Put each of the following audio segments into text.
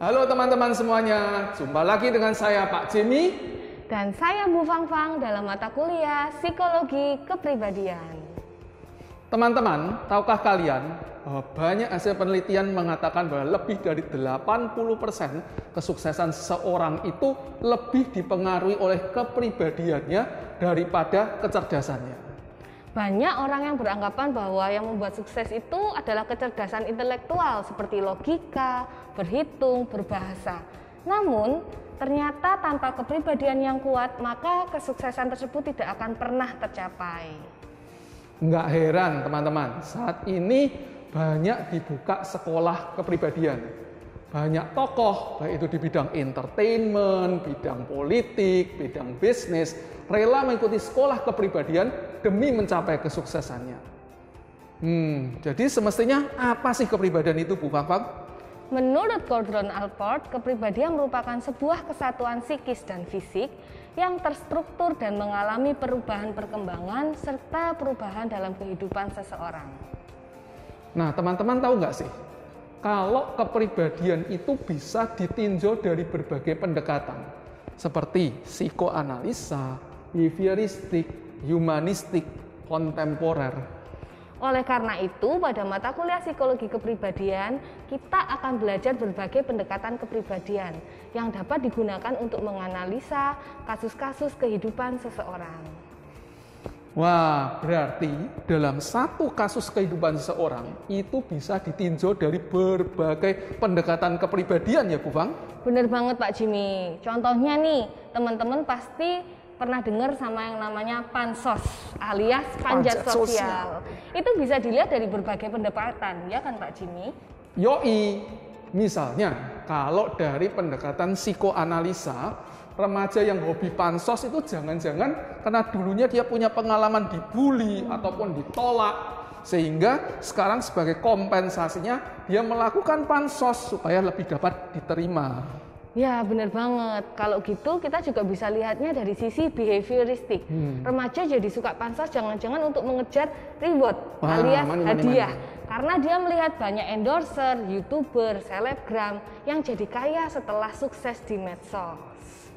Halo teman-teman semuanya, jumpa lagi dengan saya Pak Jimmy dan saya Bu Fangfang dalam mata kuliah Psikologi Kepribadian. Teman-teman, tahukah kalian bahwa banyak hasil penelitian mengatakan bahwa lebih dari 80% kesuksesan seseorang itu lebih dipengaruhi oleh kepribadiannya daripada kecerdasannya. Banyak orang yang beranggapan bahwa yang membuat sukses itu adalah kecerdasan intelektual seperti logika, berhitung, berbahasa. Namun, ternyata tanpa kepribadian yang kuat, maka kesuksesan tersebut tidak akan pernah tercapai. Nggak heran teman-teman, saat ini banyak dibuka sekolah kepribadian. Banyak tokoh, baik itu di bidang entertainment, bidang politik, bidang bisnis, rela mengikuti sekolah kepribadian demi mencapai kesuksesannya. Jadi semestinya apa sih kepribadian itu, Bu Fangfang? Menurut Gordon Allport, kepribadian merupakan sebuah kesatuan psikis dan fisik yang terstruktur dan mengalami perubahan perkembangan serta perubahan dalam kehidupan seseorang. Nah, teman-teman tahu nggak sih? Kalau kepribadian itu bisa ditinjau dari berbagai pendekatan, seperti psikoanalisa, behavioristik, humanistik, kontemporer. Oleh karena itu, pada mata kuliah Psikologi Kepribadian, kita akan belajar berbagai pendekatan kepribadian yang dapat digunakan untuk menganalisa kasus-kasus kehidupan seseorang. Wah, berarti dalam satu kasus kehidupan seseorang itu bisa ditinjau dari berbagai pendekatan kepribadian ya, Bu Fang? Bener banget Pak Jimmy. Contohnya nih, teman-teman pasti pernah dengar sama yang namanya pansos alias panjat sosial. Itu bisa dilihat dari berbagai pendekatan, ya kan Pak Jimmy? Yoi, misalnya kalau dari pendekatan psikoanalisa, remaja yang hobi pansos itu jangan-jangan karena dulunya dia punya pengalaman dibully ataupun ditolak, sehingga sekarang sebagai kompensasinya dia melakukan pansos supaya lebih dapat diterima. Ya benar banget. Kalau gitu kita juga bisa lihatnya dari sisi behavioristik. Remaja jadi suka pansos jangan-jangan untuk mengejar reward alias hadiah. Karena dia melihat banyak endorser, youtuber, selebgram yang jadi kaya setelah sukses di medsos.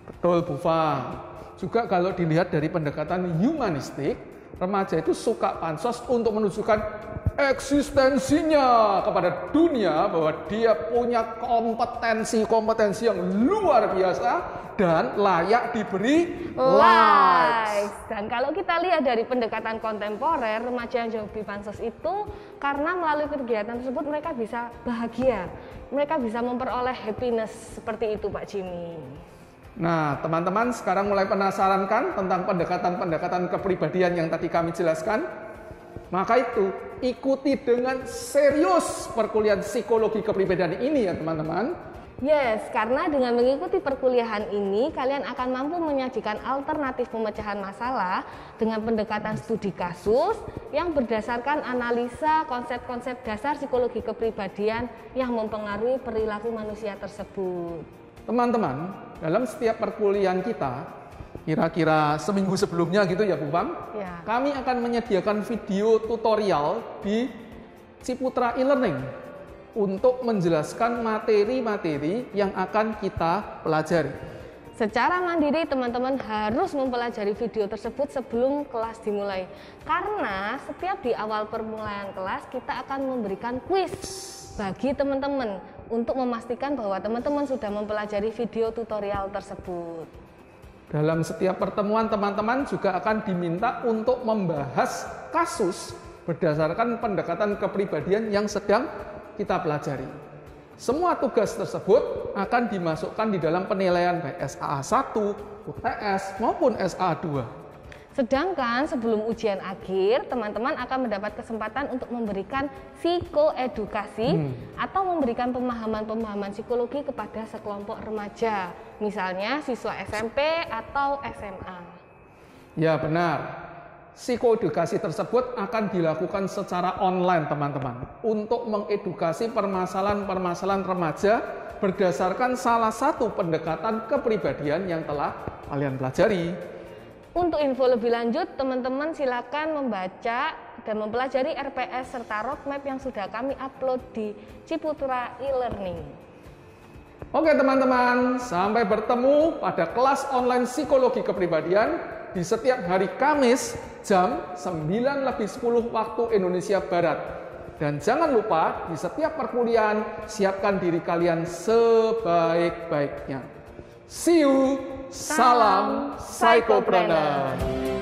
Betul Bu Fang. Juga kalau dilihat dari pendekatan humanistik, remaja itu suka pansos untuk menunjukkan eksistensinya kepada dunia bahwa dia punya kompetensi yang luar biasa dan layak diberi likes. Dan kalau kita lihat dari pendekatan kontemporer, remaja yang hobi pansos itu karena melalui kegiatan tersebut mereka bisa bahagia, mereka bisa memperoleh happiness seperti itu Pak Jimmy. Nah, teman-teman sekarang mulai penasaran kan tentang pendekatan-pendekatan kepribadian yang tadi kami jelaskan? Maka itu, ikuti dengan serius perkuliahan psikologi kepribadian ini ya teman-teman. Yes, karena dengan mengikuti perkuliahan ini, kalian akan mampu menyajikan alternatif pemecahan masalah dengan pendekatan studi kasus yang berdasarkan analisa konsep-konsep dasar psikologi kepribadian yang mempengaruhi perilaku manusia tersebut. Teman-teman, dalam setiap perkuliahan kita, kira-kira seminggu sebelumnya gitu ya Bu Fang, ya, kami akan menyediakan video tutorial di Ciputra e-learning untuk menjelaskan materi-materi yang akan kita pelajari. Secara mandiri teman-teman harus mempelajari video tersebut sebelum kelas dimulai. Karena setiap di awal permulaan kelas kita akan memberikan kuis bagi teman-teman untuk memastikan bahwa teman-teman sudah mempelajari video tutorial tersebut. Dalam setiap pertemuan teman-teman juga akan diminta untuk membahas kasus berdasarkan pendekatan kepribadian yang sedang kita pelajari. Semua tugas tersebut akan dimasukkan di dalam penilaian baik SA1, UTS maupun SA2. Sedangkan sebelum ujian akhir, teman-teman akan mendapat kesempatan untuk memberikan psikoedukasi atau memberikan pemahaman-pemahaman psikologi kepada sekelompok remaja, misalnya siswa SMP atau SMA. Ya benar, psikoedukasi tersebut akan dilakukan secara online teman-teman untuk mengedukasi permasalahan-permasalahan remaja berdasarkan salah satu pendekatan kepribadian yang telah kalian pelajari. Untuk info lebih lanjut, teman-teman silakan membaca dan mempelajari RPS serta roadmap yang sudah kami upload di Ciputra e-learning. Oke teman-teman, sampai bertemu pada kelas online psikologi kepribadian di setiap hari Kamis jam 9:10 waktu Indonesia Barat. Dan jangan lupa di setiap perkuliahan siapkan diri kalian sebaik-baiknya. See you, salam Psychopreneur.